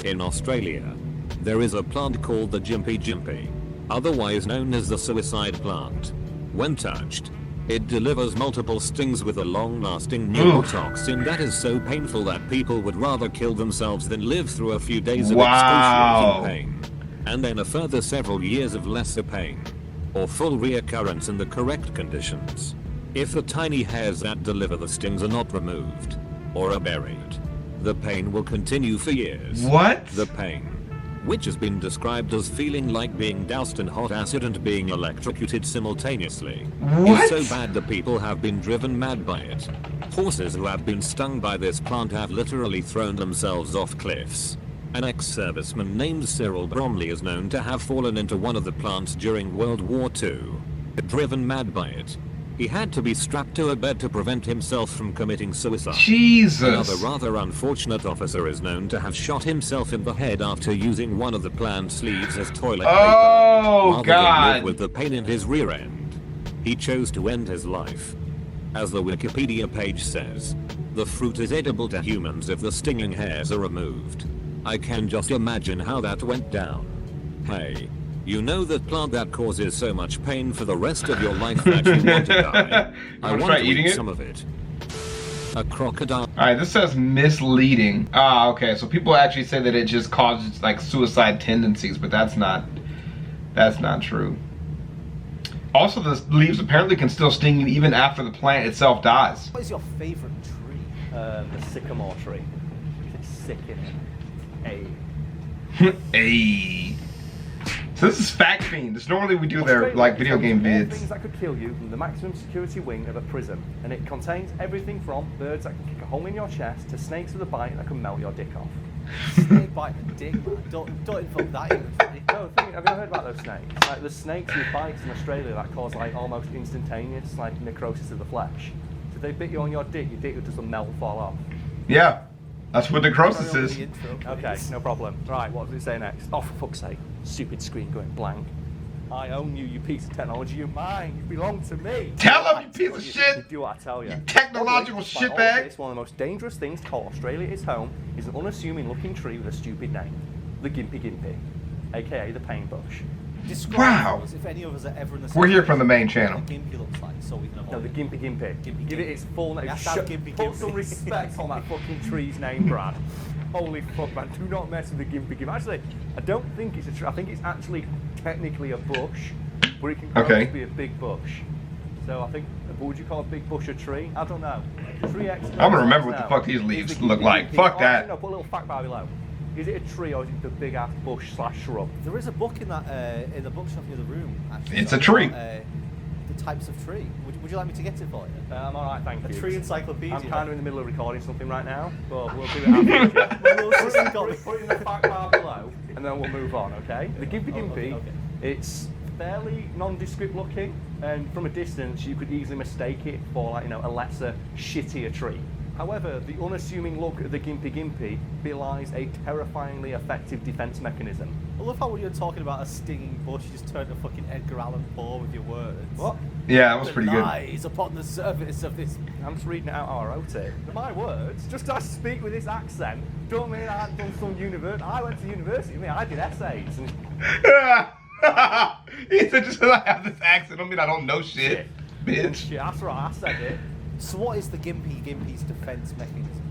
In Australia, there is a plant called the Gimpy, otherwise known as the suicide plant. When touched, it delivers multiple stings with a long-lasting neurotoxin that is so painful that people would rather kill themselves than live through a few days of excruciating pain, and then a further several years of lesser pain, or full reoccurrence in the correct conditions. If the tiny hairs that deliver the stings are not removed, or are buried, the pain will continue for years. What? The pain, which has been described as feeling like being doused in hot acid and being electrocuted simultaneously, is so bad that people have been driven mad by it. Horses who have been stung by this plant have literally thrown themselves off cliffs. An ex-serviceman named Cyril Bromley is known to have fallen into one of the plants during World War II. Driven mad by it, he had to be strapped to a bed to prevent himself from committing suicide. Jesus! Another rather unfortunate officer is known to have shot himself in the head after using one of the plant's leaves as toilet paper. Oh, rather God! than live with the pain in his rear end, he chose to end his life. As the Wikipedia page says, the fruit is edible to humans if the stinging hairs are removed. I can just imagine how that went down. Hey. You know that plant that causes so much pain for the rest of your life that you want to die? I want to eat some of it. A crocodile. Alright, this says misleading. Ah, okay, so people actually say that it just causes like suicide tendencies, but that's not true. Also, the leaves apparently can still sting you even after the plant itself dies. What is your favorite tree? The sycamore tree. It's sick in it. Hey. So this is Fact Fiend. This normally we do their like video game vids. Things that could kill you from the maximum security wing of a prison, and it contains everything from birds that can kick a hole in your chest to snakes with a bite that can melt your dick off. Snake biting a dick, man. Don't invoke that imagery. No, have you ever heard about those snakes? Like the snakes with bites in Australia that cause like almost instantaneous like necrosis of the flesh. So if they bit you on your dick would just melt and fall off. Yeah, that's what necrosis is. Okay, no problem. Right, what does it say next? Oh, for fuck's sake. Stupid screen going blank. I own you, you piece of technology. You're mine. You belong to me. Tell him, you piece of shit. You do what I tell you. You technological shitbag. One of the most dangerous things to call Australia its home is an unassuming looking tree with a stupid name. The Gimpy, aka the pain bush. Describe if any of us are ever in the We're here from the main channel. What the Gimpy looks like, so we can avoid No, the Gimpy. Give it its full name. Put some respect on that fucking tree's name, Brad. Holy fuck, man. Do not mess with the Gimpy. Actually, I don't think it's a tree. I think it's actually technically a bush, but it can grow to be a big bush. So I think, what would you call a big bush a tree? I don't know. Tree X. I'm gonna remember what the fuck these leaves look like. Fuck that. No, put a little fact bar below. Is it a tree or is it the big ass bush / shrub? There is a book in that in the bookshelf in the other room. Actually, it's a tree. The types of tree. Would you like me to get it for you? I'm alright, thank you. A tree encyclopedia. I'm kind of in the middle of recording something right now, but we'll do it after. Put it in the fact bar below, and then we'll move on, okay? The Gimpy, it's fairly nondescript looking, and from a distance you could easily mistake it for like, a lesser, shittier tree. However, the unassuming look of the Gimpy belies a terrifyingly effective defense mechanism. I love how when you're talking about a stinging bush, you just turn to fucking Edgar Allan Poe with your words. What? Yeah, that was pretty good. Lies upon the surface of this. I'm just reading it out how I wrote it. My words, just because I speak with this accent, don't mean I haven't done some university. I went to university, I did essays. He said just because I have this accent, don't mean I don't know shit. Bitch. Yeah, that's right, I said it. So what is the Gimpy's defense mechanism?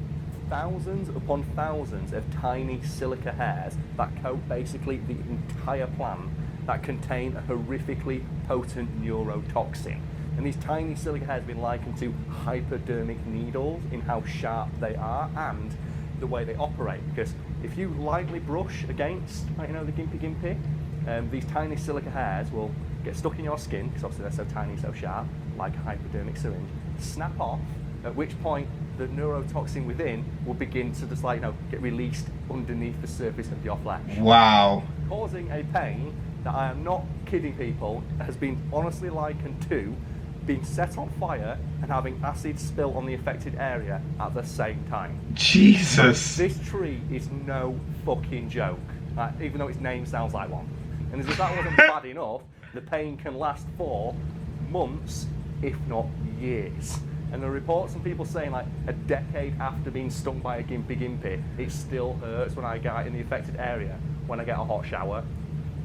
Thousands upon thousands of tiny silica hairs that coat basically the entire plant that contain a horrifically potent neurotoxin. And these tiny silica hairs have been likened to hypodermic needles in how sharp they are and the way they operate. Because if you lightly brush against, the Gimpy, these tiny silica hairs will get stuck in your skin, because obviously they're so tiny, so sharp, like a hypodermic syringe, snap off, at which point the neurotoxin within will begin to just get released underneath the surface of your flesh. Wow. Causing a pain that I am not kidding people, has been honestly likened to being set on fire and having acid spill on the affected area at the same time. Jesus. This tree is no fucking joke, even though its name sounds like one. And as if that wasn't bad enough, the pain can last for months, if not years. And there are reports from people saying like a decade after being stung by a Gimpy, it still hurts when I get in the affected area when I get a hot shower.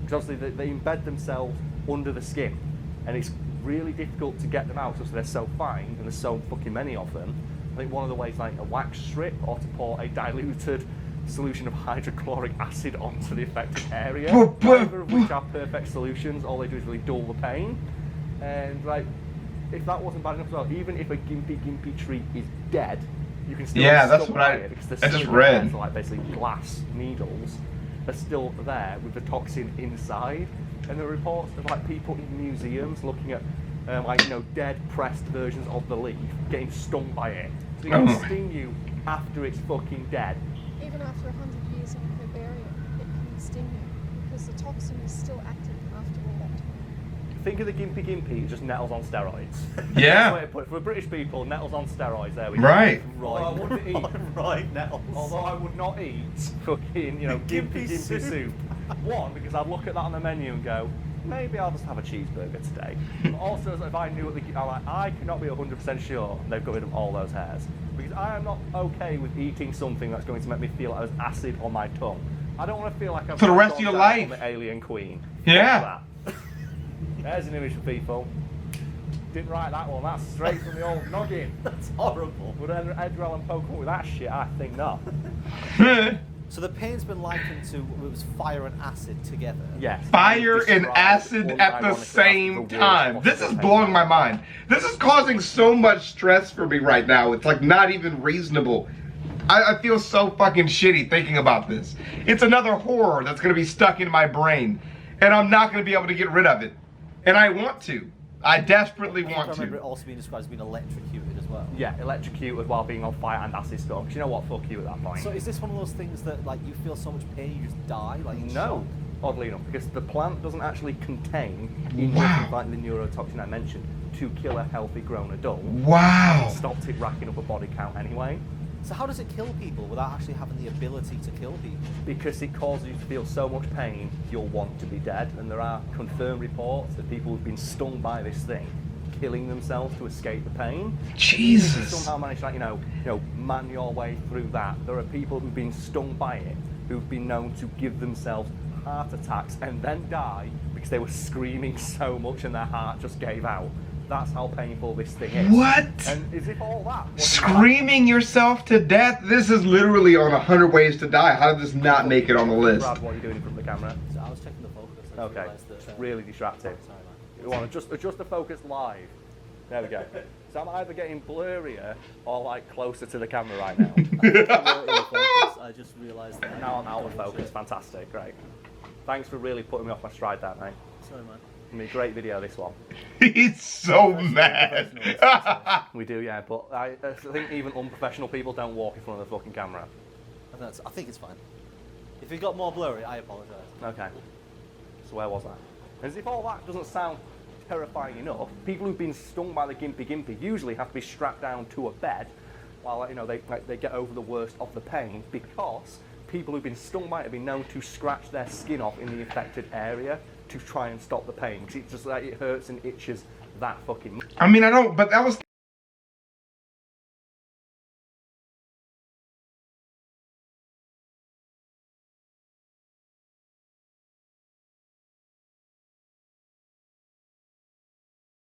Because obviously they embed themselves under the skin, and it's really difficult to get them out because they're so fine and there's so fucking many of them. I think one of the ways like a wax strip or to pour a diluted solution of hydrochloric acid onto the affected area. Neither of which are perfect solutions. All they do is really dull the pain. And like, if that wasn't bad enough as well, even if a Gimpy tree is dead, you can still that's what I just read. So like basically glass needles are still there with the toxin inside. And there are reports of like people in museums looking at dead pressed versions of the leaf getting stung by it. So it can sting you after it's fucking dead. Even after 100 years in herbarium, it can sting you because the toxin is still active after all that time. Think of the Gimpy, just nettles on steroids. Yeah. That's the way to put it. For British people, nettles on steroids. There we go. Right. Right. I wouldn't eat. Right, nettles. Although I would not eat fucking, Gimpy soup. One, because I'd look at that on the menu and go, maybe I'll just have a cheeseburger today. But also, if I knew what I cannot be 100% sure they've got rid of all those hairs. Because I am not okay with eating something that's going to make me feel like there's acid on my tongue. I don't want to feel like I'm for the rest of your life. The alien queen. Yeah. There's an image for people. Didn't write that one. That's straight from the old noggin. That's horrible. Would Edgar Allan Poe come with that shit? I think not. So the pain's been likened to it was fire and acid together. Yes. Fire and acid at the same time. This is blowing my mind. This is causing so much stress for me right now. It's like not even reasonable. I feel so fucking shitty thinking about this. It's another horror that's going to be stuck in my brain. And I'm not going to be able to get rid of it. And I want to. I desperately want I remember to. it also being described as being electrocuted as well. Yeah, electrocuted while being on fire and acid stung. 'Cause you know what? Fuck you at that point. So is this one of those things that like you feel so much pain you just die? Like in No, shock? oddly enough, because the plant doesn't actually contain enough like the neurotoxin I mentioned to kill a healthy grown adult. Wow. It stopped it racking up a body count anyway. So how does it kill people without actually having the ability to kill people? Because it causes you to feel so much pain, you'll want to be dead. And there are confirmed reports of people who've been stung by this thing killing themselves to escape the pain. Jesus. If you somehow manage to, man your way through that. There are people who've been stung by it who've been known to give themselves heart attacks and then die because they were screaming so much and their heart just gave out. That's how painful this thing is. What? And as if all that wasn't Screaming yourself to death? This is literally on 100 Ways to Die. How did this not make it on the list? Brad, what are you doing in front of the camera? So I was checking the focus. I Okay, realised that, really distracting. Sorry, man. You want to adjust the focus live. There we go. So I'm either getting blurrier or like closer to the camera right now. I just realised that. Now I'm out of focus. Fantastic, great. Thanks for really putting me off my stride there, mate. Sorry, man. I mean, great video, this one. He's so mad. We do, yeah, but I think even unprofessional people don't walk in front of the fucking camera. I think it's fine. If it got more blurry, I apologise. Okay. So where was that? As if all that doesn't sound terrifying enough, people who've been stung by the Gimpy usually have to be strapped down to a bed while they get over the worst of the pain, because people who've been stung by it have been known to scratch their skin off in the affected area to try and stop the pain, because it hurts and itches that fucking much. I mean, but that was